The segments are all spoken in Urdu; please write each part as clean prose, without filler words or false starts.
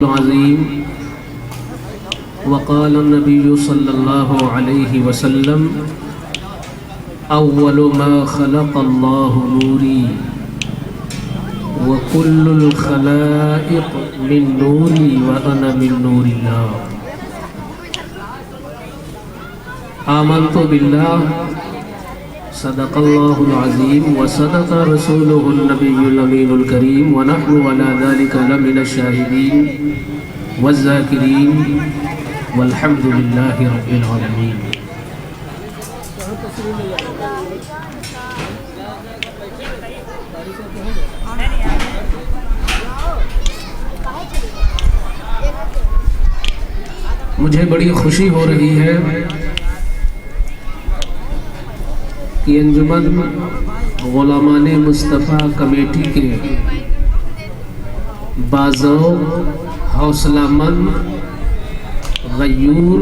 العظیم وقال النبی صلی اللہ علیہ وسلم اول ما خلق اللہ نوری وکل الخلائق من نوری وانا من نور اللہ آمنت باللہ صدق اللہ العظیم وصدق رسولہ النبی الامین الکریم ونحن علی ذلک لمن الشاہدین والذاکرین والحمد للہ رب العالمین۔ مجھے بڑی خوشی ہو رہی ہے کہ انجمن غلامان مصطفیٰ کمیٹی کے باذوق حوصلہ مند غیور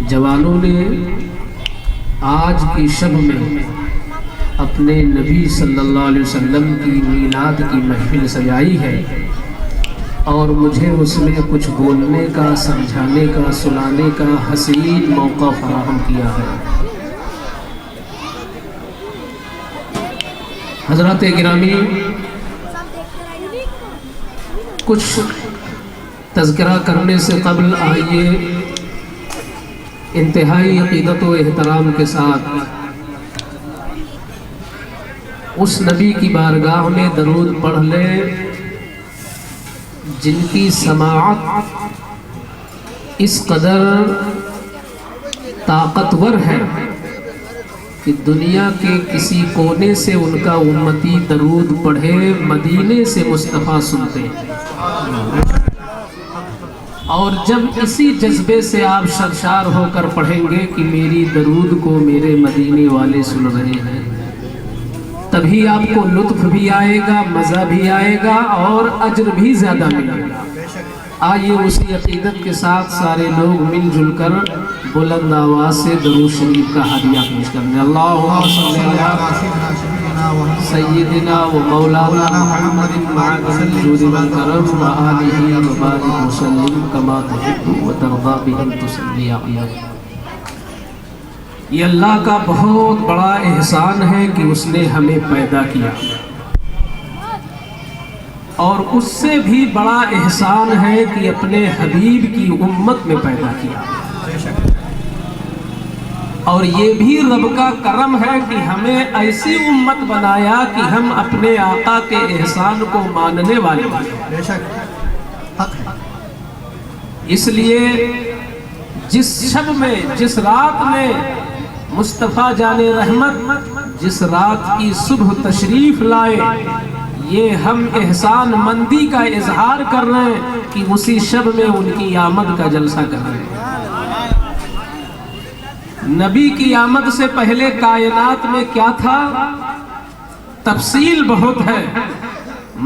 جوانوں نے آج کی شب میں اپنے نبی صلی اللہ علیہ وسلم کی میلاد کی محفل سجائی ہے اور مجھے اس میں کچھ بولنے کا، سمجھانے کا، سنانے کا حسین موقع فراہم کیا ہے۔ حضرات گرامی، کچھ تذکرہ کرنے سے قبل آئیے انتہائی عقیدت و احترام کے ساتھ اس نبی کی بارگاہ میں درود پڑھ لیں جن کی سماعت اس قدر طاقتور ہے کہ دنیا کے کسی کونے سے ان کا امتی درود پڑھے مدینے سے مصطفیٰ سنتے ہیں، اور جب اسی جذبے سے آپ سرشار ہو کر پڑھیں گے کہ میری درود کو میرے مدینے والے سن رہے ہیں، تبھی آپ کو لطف بھی آئے گا، مزہ بھی آئے گا اور اجر بھی زیادہ ملے گا۔ آئیے اسی عقیدت کے ساتھ سارے لوگ مل جل کر بلند آواز سے درود شریف کا ہدیہ پیش کرنے۔ اللہم صلی علی سیدنا و مولانا محمد معظم الجود والکرم و آلہ و بارک وسلم کما تحب و ترضی بہم تصلی علیہ۔ یہ اللہ کا بہت بڑا احسان ہے کہ اس نے ہمیں پیدا کیا، اور اس سے بھی بڑا احسان ہے کہ اپنے حبیب کی امت میں پیدا کیا، اور یہ بھی رب کا کرم ہے کہ ہمیں ایسی امت بنایا کہ ہم اپنے آقا کے احسان کو ماننے والے ہیں۔ اس لیے جس شب میں، جس رات میں مصطفیٰ جان رحمت جس رات کی صبح تشریف لائے، یہ ہم احسان مندی کا اظہار کر رہے ہیں کہ اسی شب میں ان کی آمد کا جلسہ کر رہے ہیں۔ نبی کی آمد سے پہلے کائنات میں کیا تھا، تفصیل بہت ہے،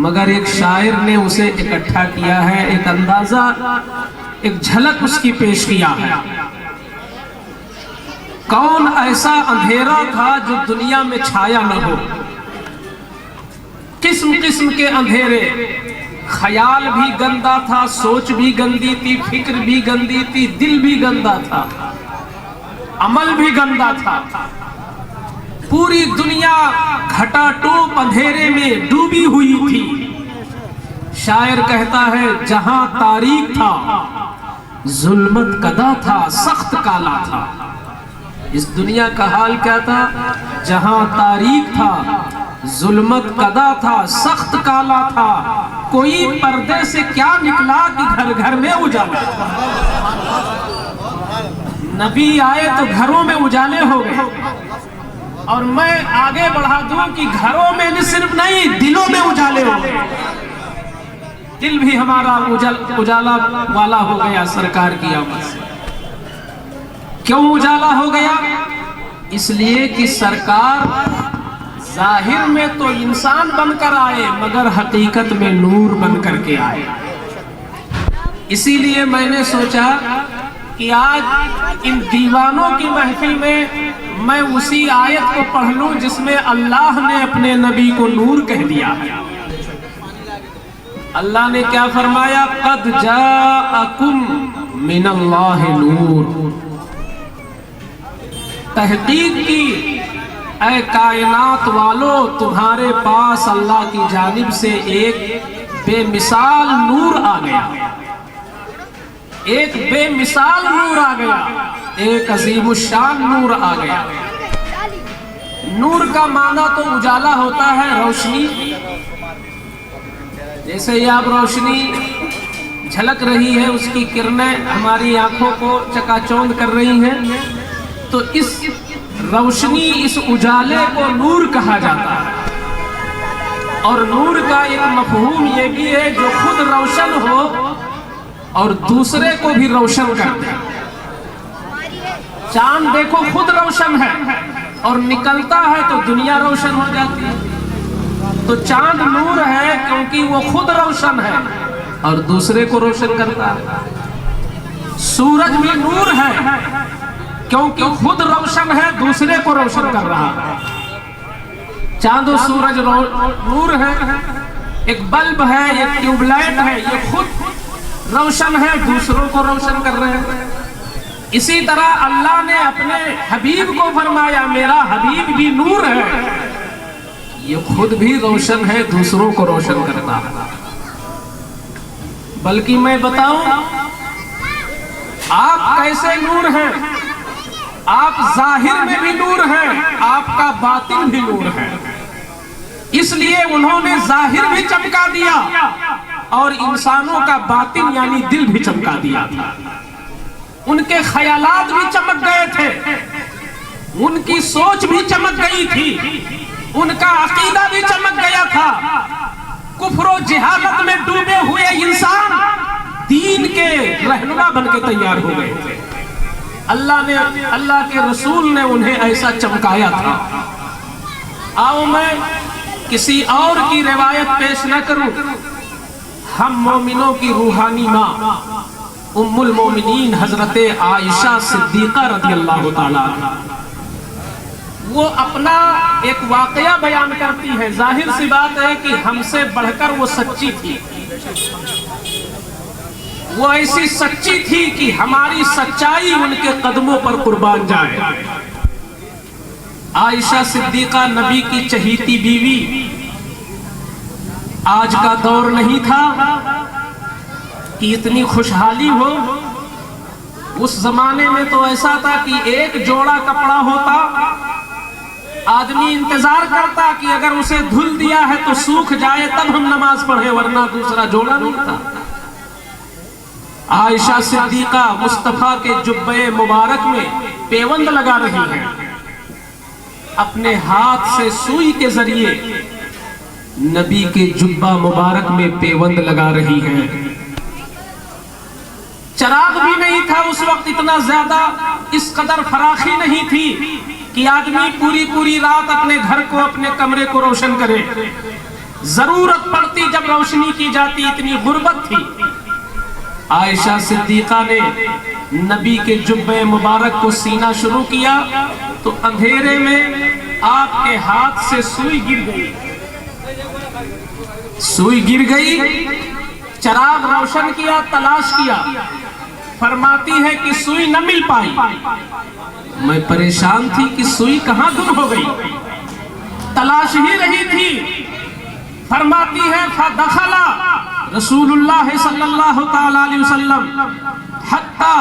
مگر ایک شاعر نے اسے اکٹھا کیا ہے، ایک اندازہ، ایک جھلک اس کی پیش کیا ہے۔ کون ایسا اندھیرا تھا جو دنیا میں چھایا نہ ہو، قسم قسم کے اندھیرے، خیال بھی گندا تھا، سوچ بھی گندی تھی، فکر بھی گندی تھی، دل بھی گندا تھا، عمل بھی گندا تھا، پوری دنیا گھٹا ٹوپ اندھیرے میں ڈوبی ہوئی تھی۔ شاعر کہتا ہے جہاں تاریک تھا ظلمت کدا تھا، سخت کالا تھا۔ اس دنیا کا حال کیا تھا، جہاں تاریک تھا ظلمت کدا تھا، سخت کالا تھا، کوئی پردے سے کیا نکلا کہ گھر گھر میں اجالا۔ نبی آئے تو گھروں میں اجالے ہو گئے، اور میں آگے بڑھا دوں کہ گھروں میں صرف نہیں، دلوں میں اجالے ہو گئے۔ دل بھی ہمارا اجالا والا ہو گیا سرکار کی آمد سے۔ کیوں اجالا ہو گیا؟ اس لیے کہ سرکار ظاہر میں تو انسان بن کر آئے مگر حقیقت میں نور بن کر کے آئے۔ اسی لیے میں نے سوچا کہ آج ان دیوانوں کی محفل میں اسی آیت کو پڑھ لوں جس میں اللہ نے اپنے نبی کو نور کہہ دیا ہے۔ اللہ نے کیا فرمایا؟ قد جاءکم من اللہ نور، تحقیق کی اے کائنات والو تمہارے پاس اللہ کی جانب سے ایک بے مثال نور آ گیا، ایک بے مثال نور آ گیا، ایک عظیم الشان نور آ گیا۔ نور کا معنی تو اجالا ہوتا ہے، روشنی، جیسے یہ آپ روشنی جھلک رہی ہے، اس کی کرنیں ہماری آنکھوں کو چکا چوند کر رہی ہیں، تو اس روشنی، اس اجالے کو نور کہا جاتا ہے۔ اور نور کا ایک مفہوم یہ بھی ہے جو خود روشن ہو اور دوسرے کو بھی روشن کر دے۔ چاند دیکھو خود روشن ہے اور نکلتا ہے تو دنیا روشن ہو جاتی ہے۔ تو چاند نور ہے کیونکہ وہ خود روشن ہے اور دوسرے کو روشن کرتا ہے۔ سورج بھی نور ہے کیونکہ خود روشن ہے، دوسرے کو روشن کر رہا ہے۔ چاند و سورج نور ہے، ایک بلب ہے، ایک ٹیوب لائٹ ہے، یہ خود روشن ہے، دوسروں کو روشن کر رہے ہیں۔ اسی طرح اللہ نے اپنے حبیب کو فرمایا میرا حبیب بھی نور ہے، یہ خود بھی روشن ہے، دوسروں کو روشن کرتا ہے۔ بلکہ میں بتاؤں آپ کیسے نور ہیں؟ آپ ظاہر میں بھی نور ہیں، آپ کا باطن بھی نور ہے۔ اس لیے انہوں نے ظاہر بھی چمکا دیا اور انسانوں کا باطن یعنی دل بھی چمکا دیا تھا۔ ان کے خیالات بھی چمک گئے تھے، ان کی سوچ بھی چمک گئی تھی، ان کا عقیدہ بھی چمک گیا تھا۔ کفر و جہالت میں ڈوبے ہوئے انسان دین کے رہنما بن کے تیار ہو گئے تھے۔ اللہ کے رسول نے انہیں ایسا چمکایا تھا۔ آؤ میں کسی اور کی روایت پیش نہ کروں، ہم مومنوں کی روحانی ماں ام المومنین حضرت عائشہ صدیقہ رضی اللہ تعالیٰ عنہا، وہ اپنا ایک واقعہ بیان کرتی ہے۔ ظاہر سی بات ہے کہ ہم سے بڑھ کر وہ سچی تھی، وہ ایسی سچی تھی کہ ہماری سچائی ان کے قدموں پر قربان جائے۔ عائشہ صدیقہ نبی کی چہیتی بیوی، آج کا دور نہیں تھا کہ اتنی خوشحالی ہو۔ اس زمانے میں تو ایسا تھا کہ ایک جوڑا کپڑا ہوتا، آدمی انتظار کرتا کہ اگر اسے دھل دیا ہے تو سوکھ جائے تب ہم نماز پڑھیں، ورنہ دوسرا جوڑا نہیں تھا۔ عائشہ صدیقہ مصطفیٰ کے جبے مبارک میں پیوند لگا رہی ہیں، اپنے ہاتھ سے سوئی کے ذریعے نبی کے جبہ مبارک میں پیوند لگا رہی ہیں۔ چراغ بھی نہیں تھا اس وقت، اتنا زیادہ اس قدر فراخی نہیں تھی کہ آدمی پوری رات اپنے گھر کو، اپنے کمرے کو روشن کرے۔ ضرورت پڑتی جب روشنی کی جاتی، اتنی غربت تھی۔ عائشہ صدیقہ نے نبی کے جبہ مبارک کو سینا شروع کیا تو اندھیرے میں آپ کے ہاتھ سے سوئی گر گئی، سوئی گر گئی۔ چراغ روشن کیا، تلاش کیا، فرماتی ہے کہ سوئی نہ مل پائی۔ میں پریشان تھی کہ سوئی کہاں گم ہو گئی، تلاش ہی رہی تھی۔ فرماتی ہے فدخل رسول اللہ صلی اللہ تعالی علیہ وسلم حتی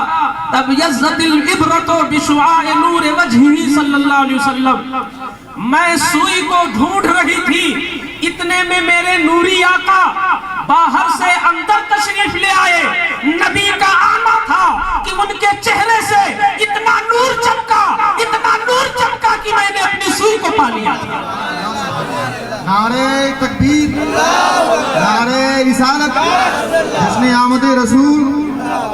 تبیضت الابرۃ بشعاع نور وجہہ صلی اللہ علیہ وسلم، میں سوئی کو ڈھونڈ رہی تھی، اتنے میں میرے نوری آقا باہر سے اندر تشریف لے آئے۔ نبی کا آنا تھا کہ ان کے چہرے سے اتنا نور چمکا، اتنا نور چمکا کہ میں نے اپنی سوئی کو پا لیا تھا۔ نعرہ تکبیر، نعرہ رسالت، جشن آمد رسول،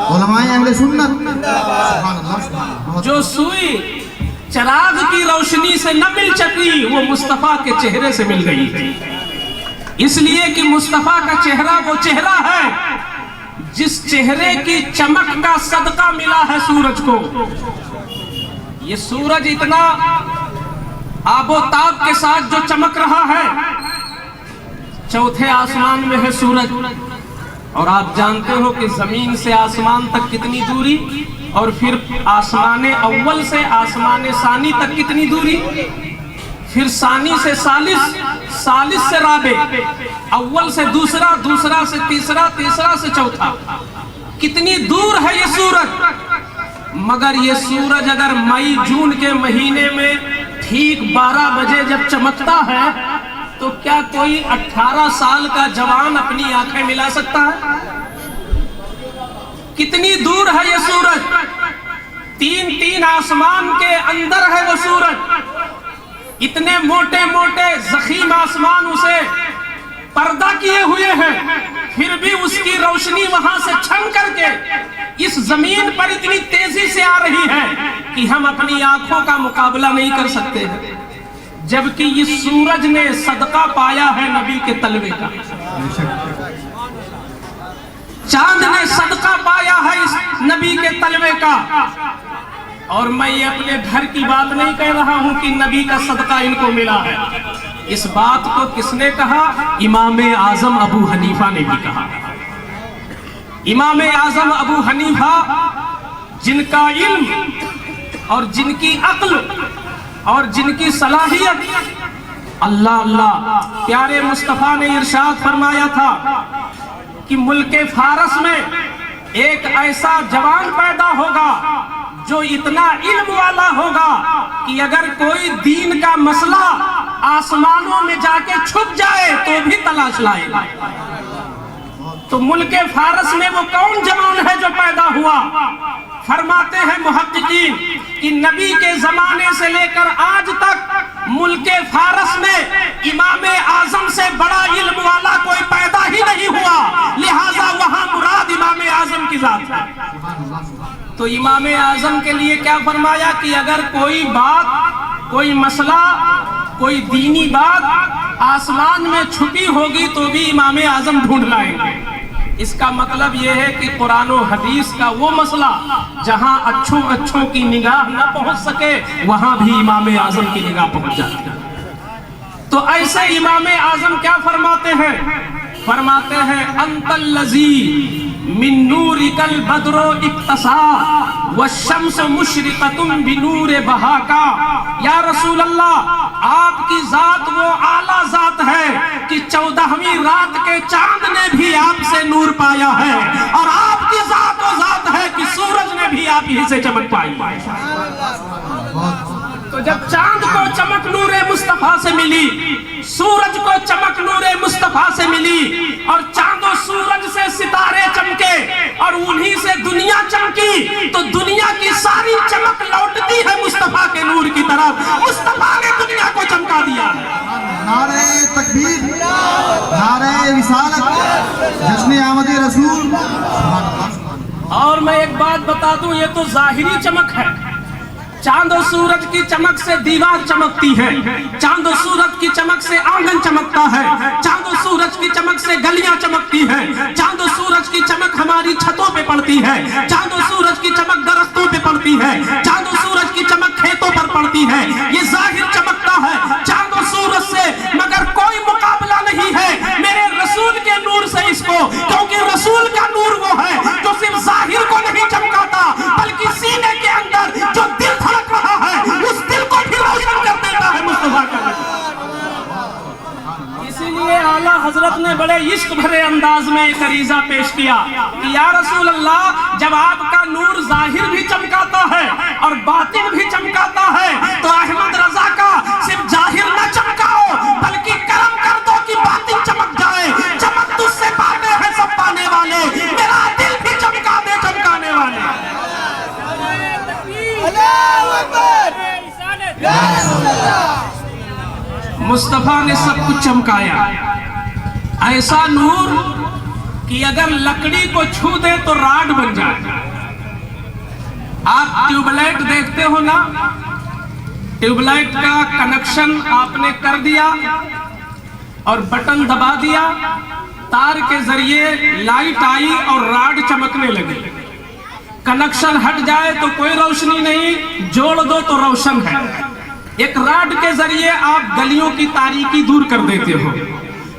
علماء اہل سنت، سبحان اللہ۔ جو سوئی چراغ کی روشنی سے نہ مل چکی وہ مصطفیٰ کے چہرے سے مل گئی تھی، اس لیے کہ مصطفیٰ کا چہرہ وہ چہرہ ہے جس چہرے کی چمک کا صدقہ ملا ہے سورج کو۔ یہ سورج اتنا آب و تاب کے ساتھ جو چمک رہا ہے، چوتھے آسمان میں ہے سورج، اور آپ جانتے ہو کہ زمین سے آسمان تک کتنی دوری، اور پھر آسمان اول سے آسمان ثانی تک کتنی دوری، پھر ثانی سے ثالث، ثالث سے رابع، اول سے دوسرا، دوسرا سے تیسرا، تیسرا سے چوتھا، کتنی دور ہے یہ سورج۔ مگر یہ سورج اگر مئی جون کے مہینے میں ٹھیک 12 بجے جب چمکتا ہے تو کیا کوئی 18 سال کا جوان اپنی آنکھیں ملا سکتا ہے؟ کتنی دور ہے یہ سورج، 3 آسمان کے اندر ہے وہ سورج، اتنے موٹے موٹے ضخیم آسمان اسے پردہ کیے ہوئے ہیں، پھر بھی اس کی روشنی وہاں سے چھن کر کے اس زمین پر اتنی تیزی سے آ رہی ہے کہ ہم اپنی آنکھوں کا مقابلہ نہیں کر سکتے، جبکہ اس سورج نے صدقہ پایا ہے نبی کے تلوے کا، چاند نے صدقہ پایا ہے اس نبی کے تلوے کا۔ اور میں یہ اپنے گھر کی بات نہیں کہہ رہا ہوں کہ نبی کا صدقہ ان کو ملا ہے، اس بات کو کس نے کہا؟ امام اعظم ابو حنیفہ نے بھی کہا۔ امام اعظم ابو حنیفہ جن کا علم اور جن کی عقل اور جن کی صلاحیت، اللہ اللہ، پیارے مصطفیٰ نے ارشاد فرمایا تھا کہ ملک فارس میں ایک ایسا جوان پیدا ہوگا جو اتنا علم والا ہوگا کہ اگر کوئی دین کا مسئلہ آسمانوں میں جا کے چھپ جائے تو بھی تلاش لائے گا۔ تو ملک فارس میں وہ کون جوان ہے جو پیدا ہوا؟ فرماتے ہیں محققین کہ نبی کے زمانے سے لے کر آج تک ملک فارس میں امام اعظم سے بڑا علم والا کوئی پیدا ہی نہیں ہوا، لہٰذا وہاں مراد امام اعظم کی ذات ہے۔ تو امام اعظم کے لیے کیا فرمایا کہ اگر کوئی بات، کوئی مسئلہ، کوئی دینی بات آسمان میں چھپی ہوگی تو بھی امام اعظم ڈھونڈ لائیں گے۔ اس کا مطلب یہ ہے کہ قرآن و حدیث کا وہ مسئلہ جہاں اچھوں کی نگاہ نہ پہنچ سکے وہاں بھی امام اعظم کی نگاہ پہنچ جاتی ہے۔ تو ایسے امام اعظم کیا فرماتے ہیں؟ فرماتے ہیں انت الذی من نورک البدر اقتصا والشمس مشرقۃ بنور بہاکا۔ یا رسول اللہ، آپ کی ذات وہ اعلیٰ ذات ہے کہ 14ویں رات کے چاند نے بھی آپ سے نور پایا ہے، اور آپ کی ذات وہ ذات ہے کہ سورج نے بھی آپ ہی سے چمک پائی۔ تو جب چاند کو چمک نور مصطفیٰ سے ملی، سورج کو چمک نور مصطفیٰ سے ملی، اور چاند و سورج سے ستارے چمکے اور انہی سے دنیا چمکی، تو دنیا کی ساری چمک لوٹتی ہے مصطفیٰ کے نور کی طرف۔ مصطفیٰ نے دنیا کو چمکا دیا ہے۔ نعرہ تکبیر، نعرہ رسالت، جشن آمد رسول۔ اور میں ایک بات بتا دوں، یہ تو ظاہری چمک ہے۔ چاند و سورج کی چمک سے دیوار چمکتی ہے، چاند و سورج کی چمک سے آنگن چمکتا ہے، چاند و سورج کی چمک سے گلیاں چمکتی ہیں، چاند و سورج کی چمک ہماری چھتوں پہ پڑتی ہے، چاند و سورج کی چمک درختوں پہ پڑتی ہے، چاند و سورج کی چمک کھیتوں پر پڑتی ہے۔ یہ ظاہر چمکتا ہے چاند و سورج سے، مگر کوئی مقابلہ نہیں ہے میرے رسول کے نور سے اس کو، کیونکہ رسول کا نور وہ ہے جو صرف ظاہر کو نہیں چمکاتا بلکہ سینے کے اندر جو دل دھڑک رہا ہے اس دل کو بھی روشن کر دیتا ہے مصطفیٰ کا۔ اسی لیے اعلیٰ حضرت نے بڑے عشق بھرے انداز میں ایک عریضہ پیش کیا کہ یا رسول اللہ، جب آپ کا نور ظاہر بھی چمکاتا ہے اور باطن بھی چمکاتا ہے تو احمد رضا کا صرف ظاہر نہ چمکاؤ بلکہ کرم کر دو کہ باطن چمک جائے۔ چمک تجھ سے پاتے ہیں سب پانے والے، میرا دل بھی چمکا دے چمکانے والے۔ مصطفیٰ نے سب کچھ چمکایا، ایسا نور کہ اگر لکڑی کو چھو دے تو راڈ بن جائے۔ آپ ٹیوب لائٹ دیکھتے ہو نا، ٹیوب لائٹ کا کنیکشن آپ نے کر دیا اور بٹن دبا دیا، تار کے ذریعے لائٹ آئی اور راڈ چمکنے لگی۔ کنیکشن ہٹ جائے تو کوئی روشنی نہیں، جوڑ دو تو روشن ہے۔ ایک راڈ کے ذریعے آپ گلیوں کی تاریکی دور کر دیتے ہو،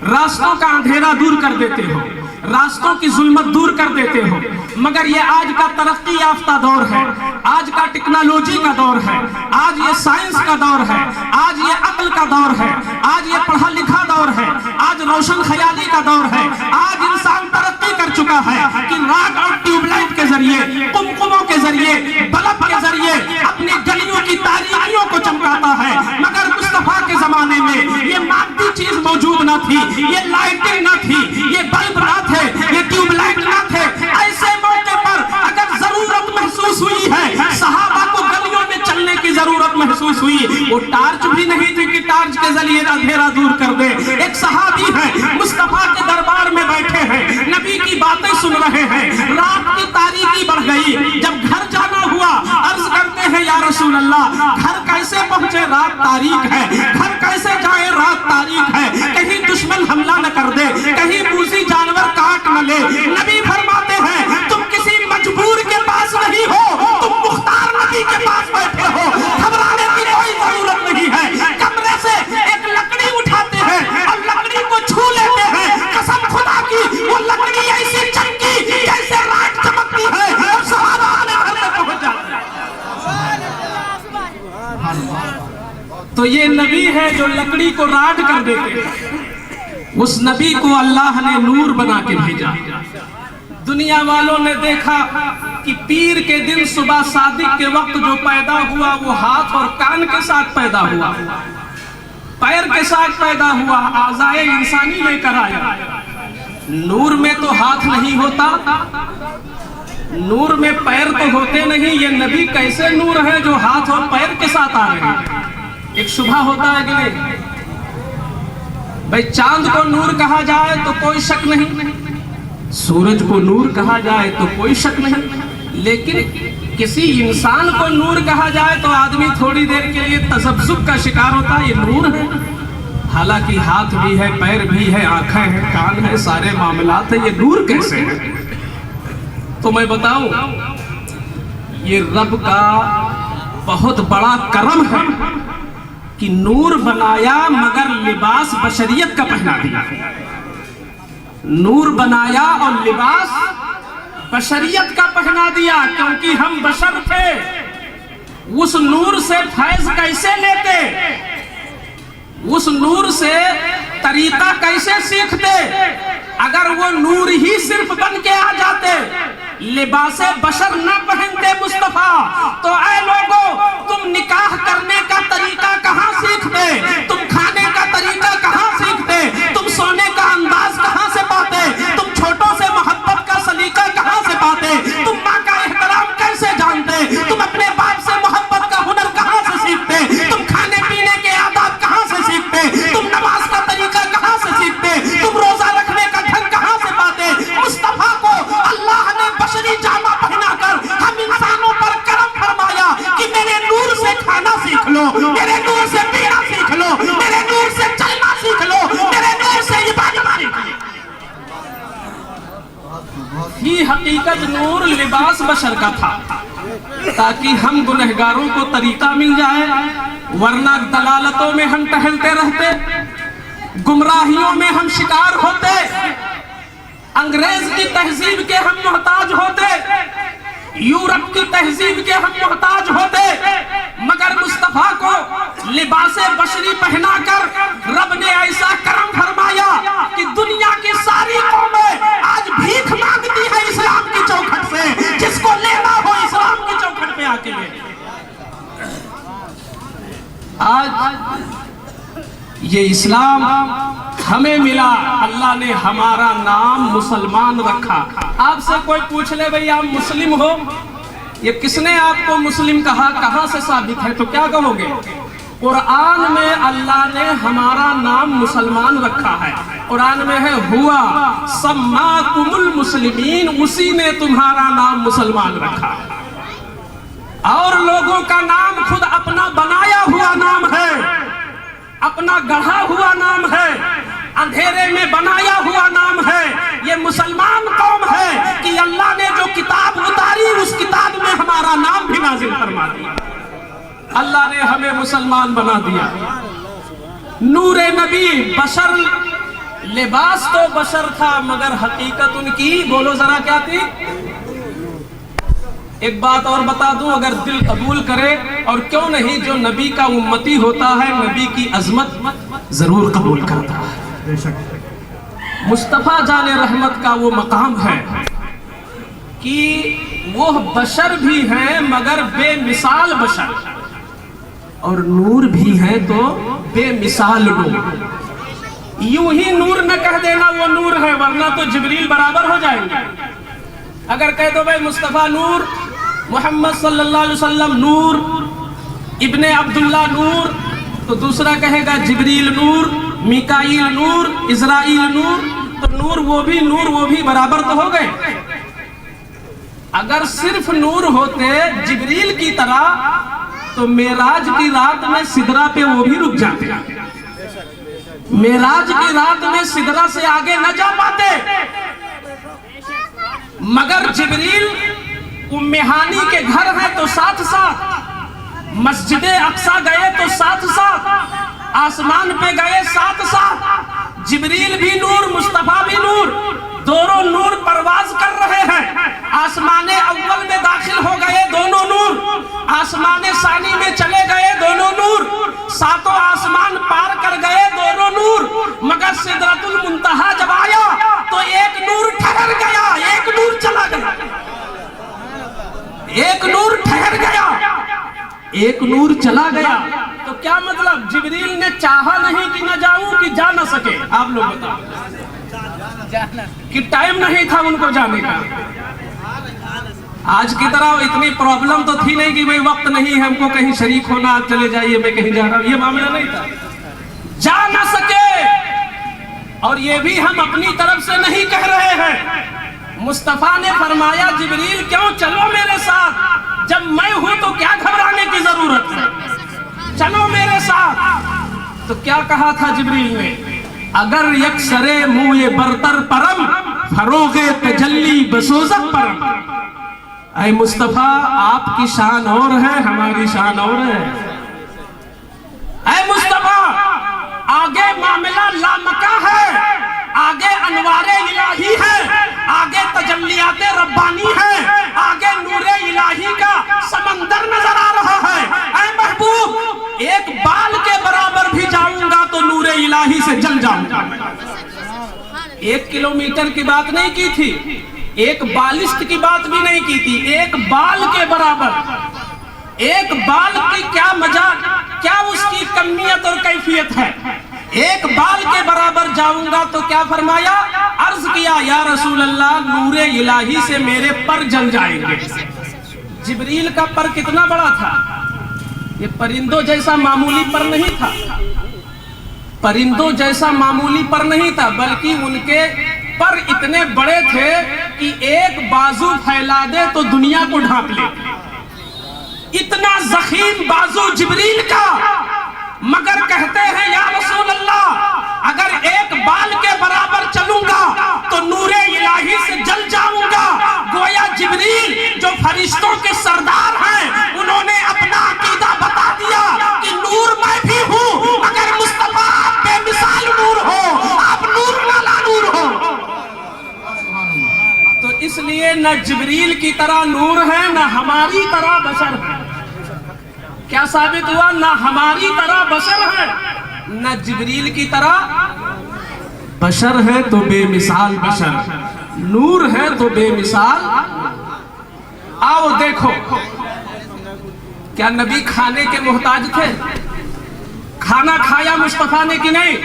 راستوں کا اندھیرا دور کر دیتے ہو۔ راستوں کی ظلمت دور کر دیتے ہو، مگر یہ آج کا ترقی یافتہ دور ہے، آج کا ٹیکنالوجی کا دور ہے، آج یہ سائنس کا دور ہے، آج یہ عقل کا دور ہے، آج یہ پڑھا لکھا دور ہے، آج روشن خیالی کا دور ہے، آج انسان ترقی کر چکا ہے کہ راڈ اور ٹیوب لائٹ کے ذریعے، قمقموں کے ذریعے، بلب کے ذریعے اپنی گلیوں کی تاریکیوں کو چمکاتا ہے، مگر مصطفیٰ کے زمانے میں یہ مادی چیز موجود نہ تھی، یہ لائٹیں نہ تھی، یہ بلب نہ تھے، یہ ٹیوب لائٹ نہ تھے۔ ایسے موقع پر اگر ضرورت محسوس ہوئی ہے، صحابہ کو گلیوں میں چلنے کی ضرورت محسوس ہوئی، وہ ٹارچ بھی نہیں تھی کہ ٹارچ کے ذریعے اندھیرا دور کر دے۔ ایک صحابی ہے، مصطفیٰ کے دربار میں بیٹھے ہیں، نبی کی باتیں سن رہے ہیں، رات کی تاریکی بڑھ گئی، جب گھر جانا ہوا عرض کرتے ہیں یا رسول اللہ گھر کیسے پہنچے، رات تاریک ہے، گھر کیسے جائے، رات تاریک ہے، کہیں دشمن حملہ نہ کر دے، کہیں موذی جانور کاٹ نہ لے۔ نبی فرماتے ہیں تم کسی مجبور کے پاس نہیں ہو، تم مختار نبی کے پاس بیٹھے ہو، گھبرانے کی کوئی ضرورت نہیں ہے۔ کمرے سے ایک لکڑی اٹھاتے ہیں اور لکڑی کو چھو لیتے ہیں، قسم خدا کی وہ لکڑی ایسی چمکی جیسے رات چمکتی ہے اور صحابہ نے گھر میں پہنچ جاتے ہیں۔ تو یہ نبی ہے جو لکڑی کو راڈ کر دیتے ہیں، اس نبی کو اللہ نے نور بنا کے بھیجا۔ دنیا والوں نے دیکھا کہ پیر کے دن صبح صادق کے وقت جو پیدا ہوا وہ ہاتھ اور کان کے ساتھ پیدا ہوا، پیر کے ساتھ پیدا ہوا، اعضائے انسانی لے کر آیا۔ نور میں تو ہاتھ نہیں ہوتا، نور میں پیر تو ہوتے نہیں، یہ نبی کیسے نور ہے جو ہاتھ اور پیر کے ساتھ آ رہے ہیں؟ ایک شبہ ہوتا ہے کہ نہیں؟ بھئی چاند کو نور کہا جائے تو کوئی شک نہیں، سورج کو نور کہا جائے تو کوئی شک نہیں، لیکن کسی انسان کو نور کہا جائے تو آدمی تھوڑی دیر کے لیے تذبذب کا شکار ہوتا ہے، یہ نور ہے؟ حالانکہ ہاتھ بھی ہے، پیر بھی ہے، آنکھیں ہیں، کان ہے، سارے معاملات ہیں، یہ نور کیسے ہے؟ تو میں بتاؤں یہ رب کا بہت بڑا کرم ہے کہ نور بنایا مگر لباس بشریت کا پہنا دیا۔ نور بنایا اور لباس بشریت کا پہنا دیا، کیونکہ ہم بشر تھے، اس نور سے فیض کیسے لیتے، اس نور سے طریقہ کیسے سیکھتے؟ اگر وہ نور ہی صرف بن کے آ جاتے، لباس بشر نہ پہنتے مصطفیٰ، تو اے لوگوں تم نکاح کرنے کا طریقہ کہاں سیکھتے، تم کھانے کا طریقہ کہاں سیکھتے، تم سونے کا انداز کہاں سے پاتے، تم چھوٹوں سے محبت کا سلیقہ کہاں سے پاتے، تم ماں کا احترام کیسے جانتے، تم اپنے باپ سے محبت کا ہنر کہاں سے سیکھتے، تم کھانے پینے کے آداب کہاں سے سیکھتے، تم نماز کا طریقہ کہاں سے سیکھتے، تم روزہ رکھنے کا ڈھنگ کہاں سے پاتے؟ مصطفیٰ کو اللہ نے بشری جامہ پہنا کر ہم انسانوں پر کرم فرمایا کہ میرے نور سے کھانا سیکھ لو، میرے نور سے پینا سیکھ لو، میرے نور سے چلنا سیکھ لو، میرے نور سے عبادت سیکھ لو۔ فی حقیقت نور لباس بشر کا تھا تاکہ ہم گنہگاروں کو طریقہ مل جائے، ورنہ دلالتوں میں ہم ٹہلتے رہتے، گمراہیوں میں ہم شکار ہوتے، انگریز کی تہذیب کے ہم محتاج ہوتے، یورپ کی تہذیب کے ہم محتاج ہوتے، مگر مصطفیٰ کو لباس بشری پہنا کر رب نے ایسا کرم فرمایا کہ دنیا کی ساری قومیں آج بھیک مانگتی ہے اسلام کی چوکھٹ سے، جس کو لینا ہو اسلام کی چوکھٹ پہ آ کے لے۔ آج یہ اسلام ہمیں ملا، اللہ نے ہمارا نام مسلمان رکھا۔ آپ سے کوئی پوچھ لے بھئی آپ مسلم ہو، یہ کس نے آپ کو مسلم کہا، کہاں سے ثابت ہے، تو کیا کہو گے؟ قرآن میں اللہ نے ہمارا نام مسلمان رکھا ہے، قرآن میں ہے ہوا سماکم المسلمین، اسی نے تمہارا نام مسلمان رکھا ہے۔ اور لوگوں کا نام خود اپنا بنایا ہوا نام ہے، اپنا گڑھا ہوا نام ہے، اندھیرے میں بنایا ہوا نام ہے۔ یہ مسلمان قوم ہے کہ اللہ نے جو کتاب اتاری اس کتاب میں ہمارا نام بھی نازل فرما دیا، اللہ نے ہمیں مسلمان بنا دیا۔ نور نبی بشر لباس تو بشر تھا مگر حقیقت ان کی بولو ذرا کیا تھی؟ ایک بات اور بتا دوں، اگر دل قبول کرے اور کیوں نہیں، جو نبی کا امتی ہوتا ہے نبی کی عظمت ضرور قبول کرتا ہے۔ مصطفیٰ جان رحمت کا وہ مقام ہے کہ وہ بشر بھی ہیں مگر بے مثال بشر، اور نور بھی ہے تو بے مثال نور۔ یوں ہی نور نہ کہہ دینا وہ نور ہے، ورنہ تو جبریل برابر ہو جائیں گے۔ اگر کہہ دو بھائی مصطفیٰ نور، محمد صلی اللہ علیہ وسلم نور، ابن عبداللہ نور، تو دوسرا کہے گا جبریل نور، میکائیل نور، اسرائیل نور، تو نور وہ بھی برابر تو ہو گئے۔ اگر صرف نور ہوتے جبریل کی طرح تو معراج کی رات میں سدرہ پہ وہ بھی رک جاتے، معراج کی رات میں سدرہ سے آگے نہ جا پاتے، مگر جبریل ام ہانی کے گھر ہے تو ساتھ ساتھ، مسجد اقصی گئے تو ساتھ ساتھ، آسمان پہ گئے ساتھ ساتھ، جبریل بھی نور، مصطفیٰ بھی نور، دونوں نور پرواز کر رہے ہیں۔ آسمان اول میں داخل ہو گئے دونوں نور، آسمان ثانی میں چلے گئے دونوں نور، ساتوں آسمان پار کر گئے دونوں نور، مگر سدرۃ المنتہا جب آیا تو ایک نور ٹھہر گیا، ایک نور چلا گیا، ایک نور ٹھہر گیا، ایک نور چلا گیا۔ تو کیا مطلب؟ جبریل نے چاہا نہیں کہ نہ جاؤں کہ جا نہ سکے؟ آپ لوگ بتاؤ کہ ٹائم نہیں تھا ان کو جانے کا۔ آج کی طرح اتنی پرابلم تو تھی نہیں کہ بھئی وقت نہیں ہے ہم کو کہیں شریک ہونا، آپ چلے جائیے میں کہیں جا رہا ہوں، یہ معاملہ نہیں تھا۔ جا نہ سکے، اور یہ بھی ہم اپنی طرف سے نہیں کہہ رہے ہیں۔ مصطفیٰ نے فرمایا جبریل کیوں چلو میرے ساتھ، جب میں ہوں تو کیا گھبرانے کی ضرورت ہے، چلو میرے ساتھ۔ تو کیا کہا تھا جبریل نے؟ اگر یک سرے موئے برتر پرم، فروغ تجلی بسوزت پرم۔ اے مصطفیٰ آپ کی شان اور ہے، ہماری شان اور ہے۔ اے مصطفیٰ آگے معاملہ لامکہ ہے، آگے انوار الہی ہے، آگے تجلیات ربانی ہے، آگے نور الہی کا سمندر نظر آ رہا ہے۔ اے محبوب ایک بال کے برابر بھی جاؤں گا تو نور الہی سے جل جاؤں گا۔ 1 کلومیٹر کی بات نہیں کی تھی، ایک بالسٹ کی بات بھی نہیں کی تھی، ایک بال کے برابر، ایک بال کی کیا مجال، کیا اس کی کمیت اور کیفیت ہے۔ ایک بال کے برابر جاؤں گا تو کیا فرمایا؟ عرض کیا یا رسول اللہ نور الہی سے میرے پر جل جائیں گے۔ جبریل کا پر کتنا بڑا تھا؟ یہ پرندوں جیسا معمولی پر نہیں تھا، پرندوں جیسا معمولی پر نہیں تھا، بلکہ ان کے پر اتنے بڑے تھے کہ ایک بازو پھیلا دے تو دنیا کو ڈھانپ لے، اتنا ضخیم بازو جبریل کا۔ مگر کہتے ہیں یا رسول اللہ اگر ایک بال کے برابر چلوں گا تو نور الہی سے جل جاؤں گا۔ گویا جبریل جو فرشتوں کے سردار ہیں انہوں نے اپنا عقیدہ بتا دیا کہ نور میں بھی ہوں، مگر مصطفیٰ آپ بے مثال نور ہو، آپ نور والا نور ہو۔ تو اس لیے نہ جبریل کی طرح نور ہے نہ ہماری طرح بشر ہے۔ کیا ثابت ہوا؟ نہ ہماری طرح بشر ہے نہ جبریل کی طرح بشر ہے، تو بے مثال بشر، نور ہے تو بے مثال۔ آؤ دیکھو، کیا نبی کھانے کے محتاج تھے؟ کھانا کھایا مصطفیٰ نے کہ نہیں؟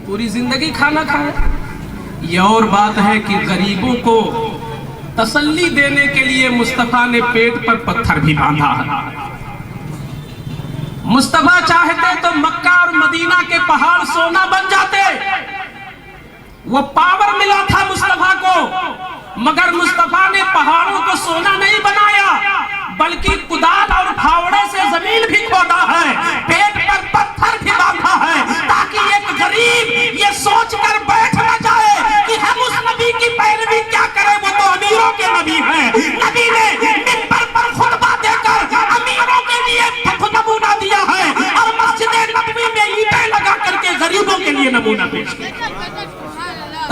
پوری زندگی کھانا کھایا۔ یہ اور بات ہے کہ غریبوں کو تسلی دینے کے لیے مصطفیٰ نے پیٹ پر پتھر بھی باندھا۔ مصطفیٰ چاہتے تو مکہ اور مدینہ کے پہاڑ سونا بن جاتے، وہ پاور ملا تھا مصطفیٰ کو، مگر مصطفیٰ نے پہاڑوں کو سونا نہیں بنایا، بلکہ کدال اور پھاوڑے سے زمین بھی کھودا ہے، پیٹ پر پتھر بھی باندھا ہے، تاکہ ایک غریب یہ سوچ کر بیٹھ نہ جائے کہ ہم اس نبی کی پیروی کیا کریں، وہ تو امیروں کے نبی ہیں۔ نبی نے منبر پر خطبہ دے کر امیروں کے لیے نمونہ دیا ہے، اور مسجد نبوی میں اینٹیں لگا کر کے غریبوں کے لیے نمونہ پیش کیا۔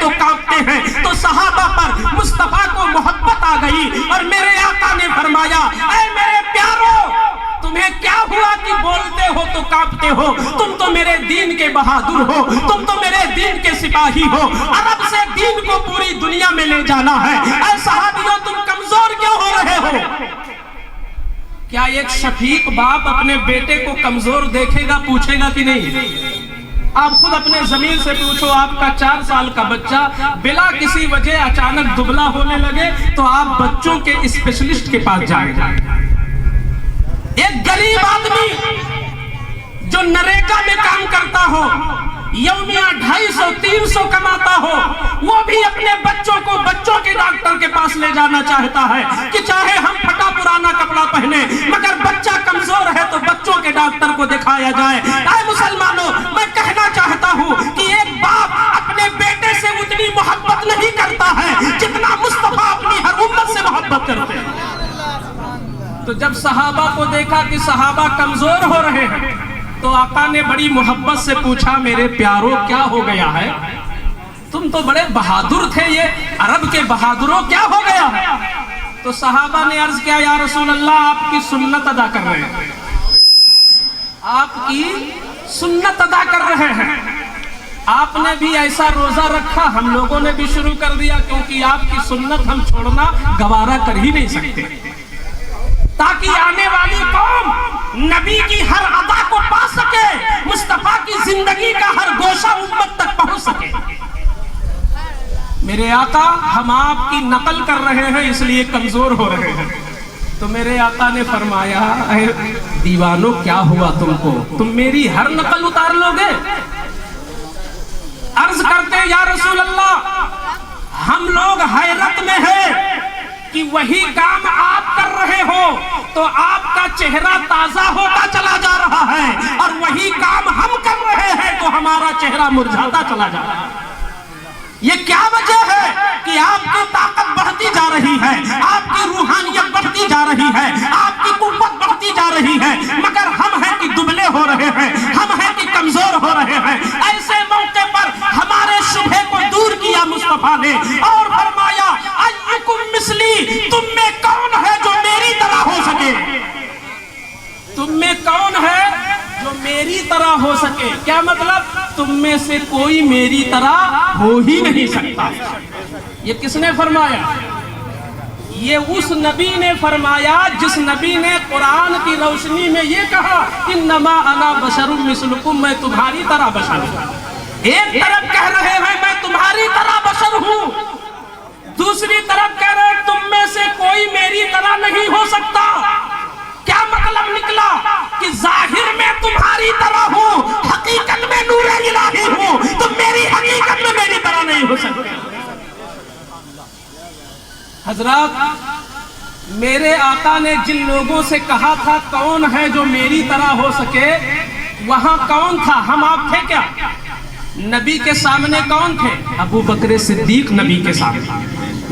تو کانپتے ہیں۔ تو صحابہ پر مصطفیٰ کو محبت آ گئی اور میرے آقا نے فرمایا اے میرے پیارو، تمہیں کیا ہوا کہ بولتے ہو تو کانپتے ہو؟ تم تو میرے دین کے بہادر ہو، تم تو میرے دین کے سپاہی ہو، عرب سے دین کو پوری دنیا میں لے جانا ہے، اے صحابیوں تم کمزور کیوں ہو رہے ہو؟ کیا ایک شفیق باپ اپنے بیٹے کو کمزور دیکھے گا، پوچھے گا کہ نہیں؟ آپ خود اپنے ضمیر سے پوچھو، آپ کا 4 سال کا بچہ بلا کسی وجہ اچانک دبلا ہونے لگے تو آپ بچوں کے اسپیشلسٹ کے پاس جائیں گے۔ ایک غریب آدمی جو نریگا میں کام کرتا ہو، یومیہ 250-300 کماتا ہو، وہ بھی اپنے بچوں کو بچوں کے ڈاکٹر کے پاس لے جانا چاہتا ہے کہ چاہے ہم پھٹا پرانا کپڑا پہنے مگر بچہ کمزور ہے تو بچوں کے ڈاکٹر کو دکھایا جائے۔ اے مسلمانوں، میں کہنا چاہتا ہوں کہ ایک باپ اپنے بیٹے سے اتنی محبت نہیں کرتا ہے جتنا مصطفیٰ اپنی ہر امت سے محبت کرتے ہیں۔ تو جب صحابہ کو دیکھا کہ صحابہ کمزور ہو رہے ہیں تو آقا نے بڑی محبت سے پوچھا میرے پیارو کیا ہو گیا ہے؟ تم تو بڑے بہادر تھے، یہ عرب کے بہادروں کیا ہو گیا ہے؟ تو صحابہ نے عرض کیا یا رسول اللہ آپ کی سنت ادا کر رہے ہیں، آپ کی سنت ادا کر رہے ہیں۔ آپ نے بھی ایسا روزہ رکھا، ہم لوگوں نے بھی شروع کر دیا کیونکہ آپ کی سنت ہم چھوڑنا گوارا کر ہی نہیں سکتے، تاکہ آنے والی قوم نبی کی ہر ادا کو پا سکے، مصطفیٰ کی زندگی کا ہر گوشہ امت تک پہنچ سکے۔ میرے آقا ہم آپ کی نقل کر رہے ہیں اس لیے کمزور ہو رہے ہیں۔ تو میرے آقا نے فرمایا اے دیوانو کیا ہوا تم کو، تم میری ہر نقل اتار لو گے؟ عرض کرتے یا رسول اللہ ہم لوگ حیرت میں ہیں کہ وہی کام آپ کر رہے ہو تو آپ کا چہرہ تازہ ہوتا چلا جا رہا ہے، اور وہی کام ہم کر رہے ہیں تو ہمارا چہرہ مرجھاتا چلا جا رہا ہے۔ یہ کیا وجہ ہے کہ آپ کی طاقت بڑھتی جا رہی ہے، آپ کی روحانیت بڑھتی جا رہی ہے، آپ کی قوت بڑھتی جا رہی ہے، مگر ہم ہیں کہ دبلے ہو رہے ہیں، ہم ہیں کہ کمزور ہو رہے ہیں۔ ایسے موقع پر ہمارے شبہ کو دور کیا مصطفیٰ نے اور فرمایا ایکم مثلی، تم میں کون ہے جو میری طرح ہو سکے؟ تم میں کون ہے جو میری طرح ہو سکے؟ کیا مطلب؟ تم میں سے کوئی میری طرح ہو ہی نہیں سکتا۔ یہ کس نے فرمایا؟ یہ اس نبی نے فرمایا جس نبی نے قرآن کی روشنی میں یہ کہا انما انا بشر مثلکم، میں تمہاری طرح بشر ہوں۔ ایک طرف کہہ رہے ہیں میں تمہاری طرح بشر ہوں، دوسری طرف کہہ رہے ہیں تم میں سے کوئی میری طرح نہیں ہو سکتا۔ کیا مطلب نکلا؟ کہ ظاہر میں تمہاری طرح ہوں، حقیقت میں نور الہی ہوں، تم میری حقیقت میں میری طرح نہیں ہو سکتے۔ حضرات میرے آقا نے جن لوگوں سے کہا تھا کون ہے جو میری طرح ہو سکے، وہاں کون تھا؟ ہم آپ تھے کیا؟ نبی کے سامنے کون تھے؟ ابو بکر صدیق نبی کے سامنے،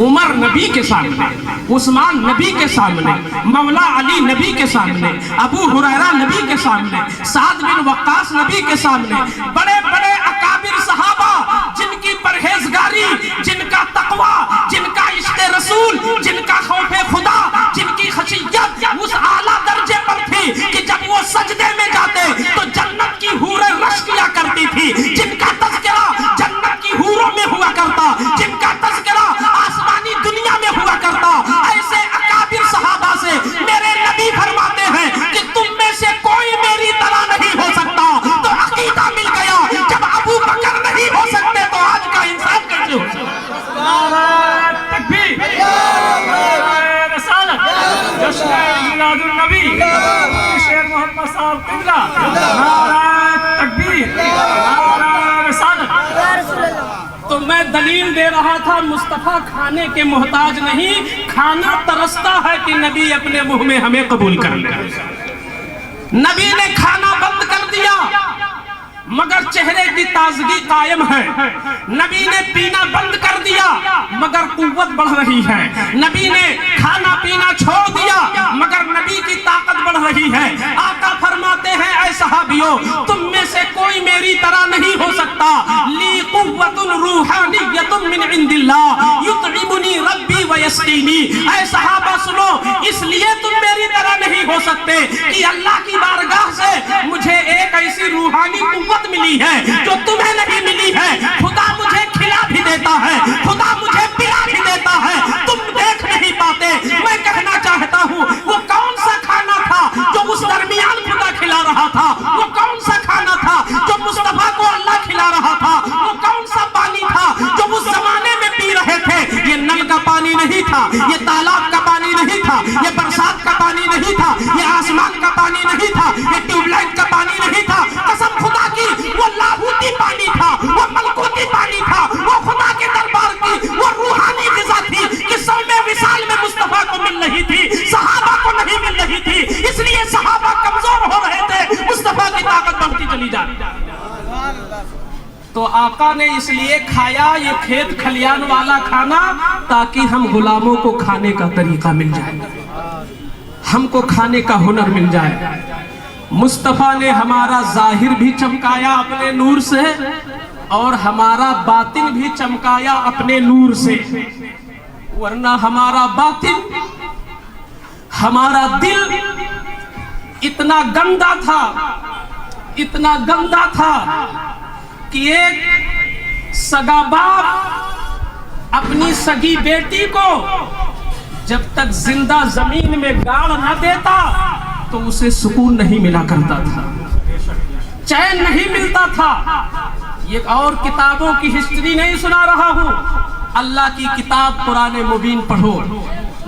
عمر نبی کے سامنے، عثمان نبی کے سامنے، مولا علی نبی کے سامنے، ابو ہریرہ نبی کے سامنے، سعد بن وقاص نبی کے سامنے، بڑے بڑے اکابر صحابہ جن کی پرہیزگاری، جن کا تقوی، جن کا عشق رسول، جن کا خوف خدا، جن کی خشیت اس اعلیٰ درجے پر تھی کہ جب وہ سجدے میں جاتے تو جنت کی حوریں رش کیا کرتی تھی، جن کا تذکرہ جنت کی حوروں میں ہوا کرتا، جن کا تذکرہ آسمانی دنیا میں ہوا کرتا۔ ایسے اکابر صحابہ سے میرے نبی فرماتے ہیں کہ تم میں سے کوئی میری طرح نہیں ہو سکتا۔ تو عقیدہ مل گیا، جب ابو بکر نہیں ہو سکتے تو آج کا انسان کیسے ہو سکتا؟ نعرہ تکبیر، نعرہ رسالت، جشن میلاد النبی، شیر محمد صاحب قبلہ، نعرہ تکبیر، نعرہ رسالت۔ تو میں دلیل دے رہا تھا مصطفیٰ کھانے کے محتاج نہیں، کھانا ترستا ہے کہ نبی اپنے منہ میں ہمیں قبول کر لے۔ نبی نے کھانا بند کر دیا مگر چہرے کی تازگی قائم ہے، نبی نے پینا بند کر دیا مگر قوت بڑھ رہی ہے، نبی نے کھانا پینا چھوڑ دیا مگر نبی کی طاقت بڑھ رہی ہے۔ آقا فرماتے ہیں ایسے صحابیوں تم میں سے کوئی میری طرح نہیں ہو سکتا. لی قوت روحانیت من عند اللہ یطعمنی ربی ویسقینی. اے صحابہ سنو، اس لیے تم میری طرح نہیں ہو سکتے کہ اللہ کی بارگاہ سے مجھے ایک ایسی روحانی قوت ملی ہے جو تمہیں نہیں ملی ہے. خدا مجھے کھلا بھی دیتا ہے، خدا مجھے پلا بھی دیتا ہے، تم دیکھ نہیں پاتے. میں کہنا چاہتا ہوں وہ کون سا کھانا تھا جو اس درمیان خدا کھلا رہا تھا؟ وہ کون سا کھانا تھا جو مصطفیٰ کو اللہ کھلا رہا تھا؟ وہ کون سا پانی تھا جو اس زمانے میں پی رہے تھے؟ یہ نل کا پانی نہیں تھا، یہ تالاب کا پانی نہیں تھا، یہ برسات کا پانی نہیں تھا، یہ آسمان کا پانی نہیں تھا، یہ ٹیوب لائٹ کا پانی نہیں تھا. قسم خدا کی وہ لاہوتی پانی تھا، وہ ملکوتی پانی تھا، وہ خدا کے دربار کی وہ روحانی غذا تھی کہ 100ویں وصال میں مصطفیٰ کو مل رہی تھی، صحابہ کو نہیں مل رہی تھی. اس لیے صحابہ کمزور ہو رہے تھے، مصطفیٰ کی طاقت بڑھتی چلی جا رہی. تو آقا نے اس لیے کھایا یہ کھیت کھلیان والا کھانا تاکہ ہم غلاموں کو کھانے کا طریقہ مل جائے، ہم کو کھانے کا ہنر مل جائے. مصطفیٰ نے ہمارا ظاہر بھی چمکایا اپنے نور سے اور ہمارا باطن بھی چمکایا اپنے نور سے. ورنہ ہمارا باطن، ہمارا دل اتنا گندا تھا، اتنا گندا تھا کہ ایک سگا باپ اپنی سگی بیٹی کو جب تک زندہ زمین میں گاڑ نہ دیتا تو اسے سکون نہیں ملا کرتا تھا، چین نہیں ملتا تھا. یہ اور کتابوں کی ہسٹری نہیں سنا رہا ہوں، اللہ کی کتاب قرآن مبین پڑھو،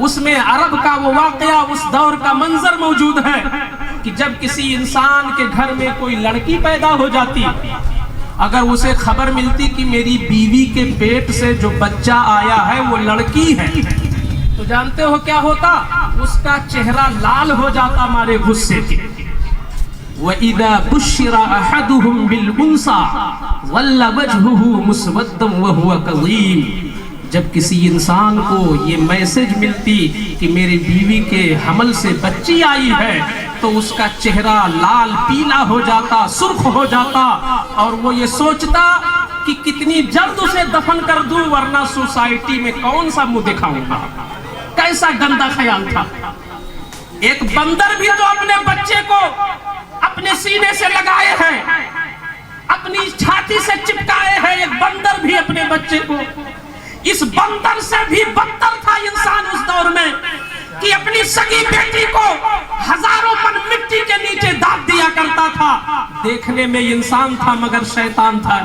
اس میں عرب کا وہ واقعہ، اس دور کا منظر موجود ہے کہ جب کسی انسان کے گھر میں کوئی لڑکی پیدا ہو جاتی، اگر اسے خبر ملتی کہ میری بیوی کے پیٹ سے جو بچہ آیا ہے وہ لڑکی ہے، تو جانتے ہو کیا ہوتا؟ اس کا چہرہ لال ہو جاتا مارے غصے کے. وَإِذَا بُشِّرَ أَحَدُهُمْ بِالْأُنْثَىٰ وَلَّ وَجْهُهُ مُسْوَدًّا وَهُوَ كَظِيمٌ. جب کسی انسان کو یہ میسج ملتی کہ میری بیوی کے حمل سے بچی آئی ہے تو اس کا چہرہ لال پیلا ہو جاتا، سرخ ہو جاتا، اور وہ یہ سوچتا کہ کتنی جلد اسے دفن کر دوں ورنہ سوسائٹی میں کون سا منہ دکھاؤں گا. کیسا گندا خیال تھا. ایک بندر بھی تو اپنے بچے کو اپنے سینے سے لگائے ہیں، اپنی چھاتی سے چپکائے ہیں. ایک بندر بھی اپنے بچے کو، اس بندر سے بھی بدتر تھا انسان اس دور میں کہ اپنی سگی بیٹی کو ہزاروں من مٹی کے نیچے داب دیا کرتا تھا. دیکھنے میں انسان تھا مگر شیطان تھا،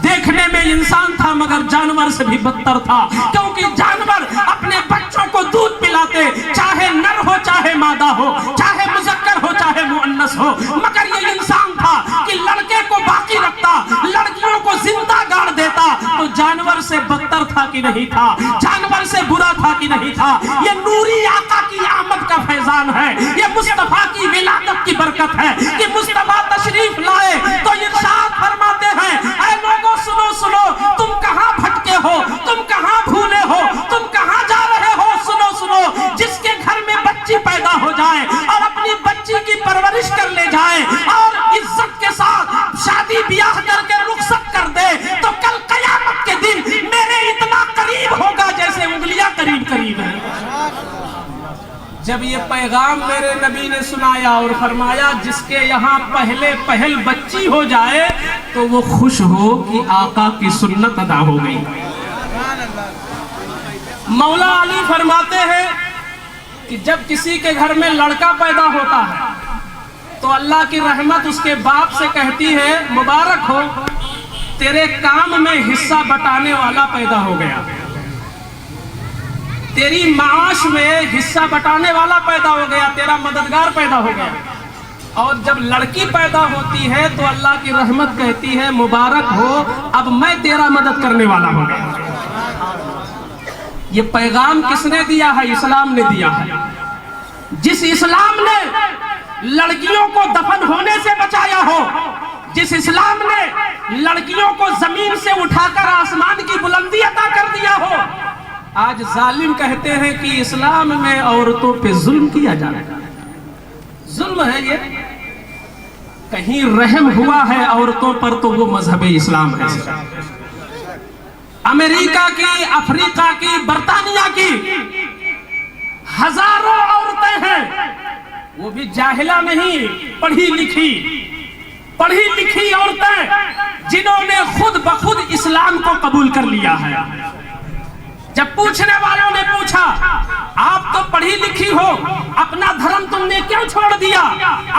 دیکھنے میں انسان تھا مگر جانور سے بھی بدتر تھا. کیونکہ جانور اپنے بچوں کو دودھ پلاتے، چاہے نر ہو چاہے مادہ ہو، چاہے مذکر ہو چاہے مؤنث ہو، مگر یہ انسان تھا کہ لڑکے کو باقی رکھتا، لڑکیوں کو زندہ گاڑ دیتا. تو جانور سے بدتر تھا کہ نہیں تھا؟ جانور سے برا تھا کہ نہیں تھا؟ یہ نوری آقا کی آمد کا فیضان ہے، یہ مصطفیٰ کی ولادت کی برکت ہے کہ مصطفیٰ تشریف لائے تو ارشاد فرماتے ہیں، اے لوگوں سنو سنو، تم کہاں بھٹکے ہو، تم کہاں بھولے ہو، تم کہاں جا رہے ہو؟ سنو سنو، جس کے گھر میں بچی پیدا ہو جائے اور اپنی بچی کی پرورش کر لے جائے اور عزت کے ساتھ شادی بیاہ کر کے رخصت کر دے تو کل قیامت کے دن میرے اتنا قریب ہوگا جیسے انگلیاں قریب قریب ہیں. جب یہ پیغام میرے نبی نے سنایا اور فرمایا جس کے یہاں پہل بچی ہو جائے تو وہ خوش ہو کہ آقا کی سنت ادا ہو گئی. مولا علی فرماتے ہیں کہ جب کسی کے گھر میں لڑکا پیدا ہوتا ہے تو اللہ کی رحمت اس کے باپ سے کہتی ہے مبارک ہو، تیرے کام میں حصہ بٹانے والا پیدا ہو گیا، تیری معاش میں حصہ بٹانے والا پیدا ہو گیا، تیرا مددگار پیدا ہو گیا. اور جب لڑکی پیدا ہوتی ہے تو اللہ کی رحمت کہتی ہے مبارک ہو، اب میں تیرا مدد کرنے والا ہوں گا. یہ پیغام کس نے دیا ہے؟ اسلام نے دیا ہے. جس اسلام نے لڑکیوں کو دفن ہونے سے بچایا ہو، جس اسلام نے لڑکیوں کو زمین سے اٹھا کر آسمان کی بلندی عطا کر دیا ہو، آج ظالم کہتے ہیں کہ اسلام میں عورتوں پہ ظلم کیا جا رہا ہے. ظلم ہے یہ. کہیں رحم ہوا ہے عورتوں پر تو وہ مذہب اسلام ہے. امریکہ کی، افریقہ کی، برطانیہ کی ہزاروں عورتیں ہیں، وہ بھی جاہلہ نہیں، پڑھی لکھی عورتیں جنہوں نے خود بخود اسلام کو قبول کر لیا ہے. جب پوچھنے والوں نے پوچھا آپ تو پڑھی لکھی ہو، اپنا دھرم تم نے کیوں چھوڑ دیا،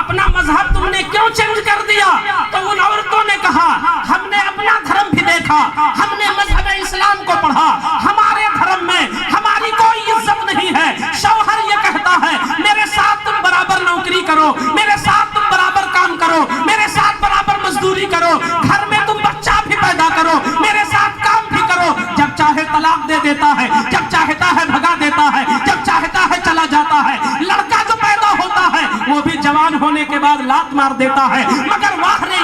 اپنا مذہب تم نے کیوں چینج کر دیا، تو ان عورتوں نے کہا ہم نے اپنا دھرم بھی دیکھا، ہم نے مذہب اسلام کو پڑھا، ہمارے دھرم میں ہماری کوئی عزت نہیں ہے. شوہر یہ کہتا ہے میرے ساتھ تم برابر نوکری کرو، میرے ساتھ تم برابر کام کرو، میرے ساتھ برابر مزدوری کرو، گھر میں تم بچہ بھی پیدا کرو، میرے ساتھ کام بھی کرو. جب چاہے طلاق دے دیتا ہے، جب چاہتا ہے بھگا دیتا ہے، جب چاہتا ہے چلا جاتا ہے. لڑکا جو پیدا ہوتا ہے وہ بھی جوان ہونے کے بعد لات مار دیتا ہے. مگر واہ رے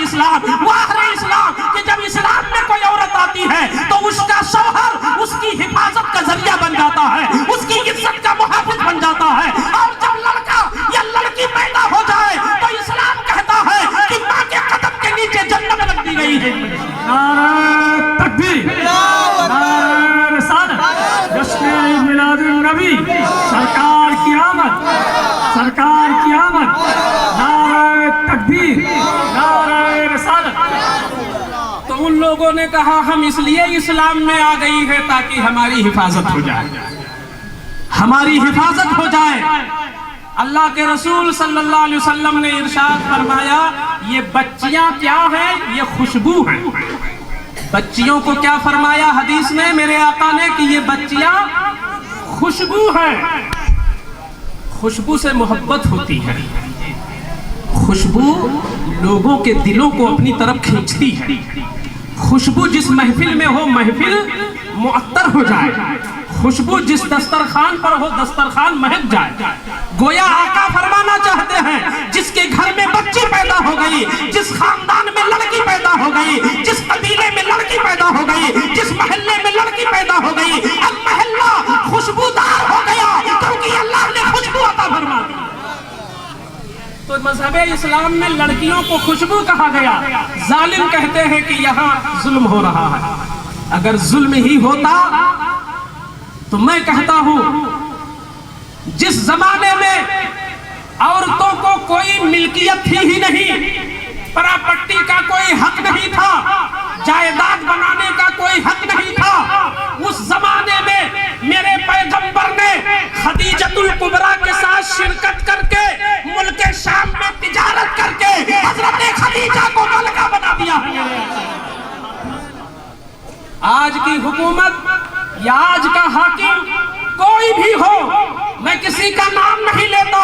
اسلام کہ جب اسلام میں کوئی عورت آتی ہے تو اس کا شوہر اس کی حفاظت کا ذریعہ بن جاتا ہے، اس کی عزت کا محافظ بن جاتا ہے. اور جب لڑکا یا لڑکی پیدا ہو جائے تو اسلام کہتا ہے کہ ماں کے قدم کے نیچے جنت رکھ دی گئی ہے. نعرہ تکبیر، نعرہ رسالت، جشن عید میلاد النبی، سرکار کی آمد، نعرہ تکبیر، نعرہ رسالت. تو ان لوگوں نے کہا ہم اس لیے اسلام میں آ گئی ہے تاکہ ہماری حفاظت ہو جائے. اللہ کے رسول صلی اللہ علیہ وسلم نے ارشاد فرمایا یہ بچیاں کیا ہیں، یہ خوشبو ہیں. بچیوں کو کیا فرمایا حدیث میں میرے آقا نے کہ یہ بچیاں خوشبو ہیں. خوشبو سے محبت ہوتی ہے، خوشبو لوگوں کے دلوں کو اپنی طرف کھینچتی ہے. خوشبو جس محفل میں ہو محفل معطر ہو جائے، خوشبو جس دسترخوان پر ہو دسترخوان مہک جائے. گویا آقا فرمانا چاہتے ہیں جس کے گھر میں بچی پیدا ہو گئی، جس خاندان میں لڑکی پیدا ہو گئی، جس قبیلے میں لڑکی پیدا ہو گئی، جس محلے میں لڑکی پیدا ہو گئی، اب محلہ خوشبودار ہو گیا کیونکہ اللہ نے خوشبو عطا فرما دی. تو مذہب اسلام میں لڑکیوں کو خوشبو کہا گیا. ظالم کہتے ہیں کہ یہاں ظلم ہو رہا ہے. اگر ظلم ہی ہوتا تو میں کہتا ہوں جس زمانے میں عورتوں کو کوئی ملکیت تھی ہی نہیں، پراپرٹی کا کوئی حق نہیں تھا، جائیداد بنانے کا کوئی حق نہیں تھا، اس زمانے میں میرے پیغمبر نے خدیجۃ الکبریٰ کے ساتھ شرکت کر کے ملک شام میں تجارت کر کے حضرت خدیجہ کو ملکہ بنا دیا. آج کی حکومت یا آج کا حاکم کوئی بھی ہو، میں کسی کا نام نہیں لیتا،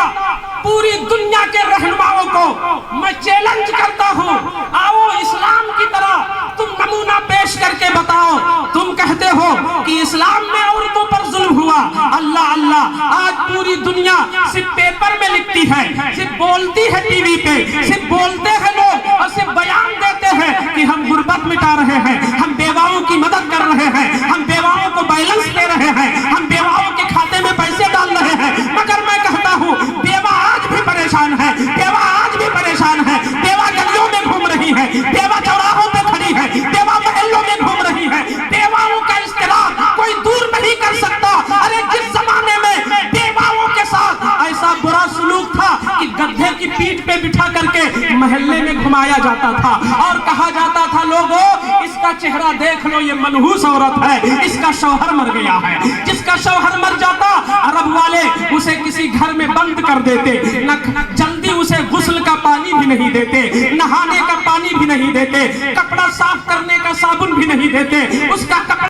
پوری دنیا کے رہنماؤں کو میں چیلنج کرتا ہوں آؤ اسلام کی طرح تم نمونہ پیش کر کے بتاؤ. تم کہتے ہو کہ اسلام میں عورتوں پر ظلم ہوا، اللہ آج پوری دنیا صرف پیپر میں لکھتی ہے، صرف بولتی ہے ٹی وی پہ، صرف بولتے ہیں لوگ اور صرف بیان دیتے ہیں کہ ہم غربت مٹا رہے ہیں، ہم بیواؤں کی مدد کر رہے ہیں، ہم بیواؤں کو بیلنس دے رہے ہیں، ہم بیواؤں کے کھاتے میں پیسے ڈال رہے ہیں. مگر میں کہتا ہوں بیوہ آج بھی پریشان ہے، بیوہ آج بھی پریشان ہے، بیوہ گلیوں میں گھوم رہی ہے، بیوہ چوراہوں پہ کھڑی ہے، بیوہ محلوں میں گھوم رہی ہے. بیواؤں کا اضطراب کوئی دور نہیں کر سکتا. ارے جس زمانے میں بیواؤں کے ساتھ ایسا برا سلوک تھا کہ گدھے کی پیٹھ پہ بٹھا کر کے محلے میں گھمایا جاتا تھا اور کہا جاتا تھا لوگوں اس کا چہرہ دیکھ لو یہ منحوس عورت ہے، اس کا شوہر مر گیا ہے. جس کا شوہر مر جاتا عرب والے اسے کسی گھر میں بند کر دیتے، نہ جلدی اسے غسل کا پانی بھی نہیں دیتے، نہانے کا پانی بھی نہیں دیتے، کپڑا صاف کرنے کا صابن بھی نہیں دیتے، اس کا کپڑا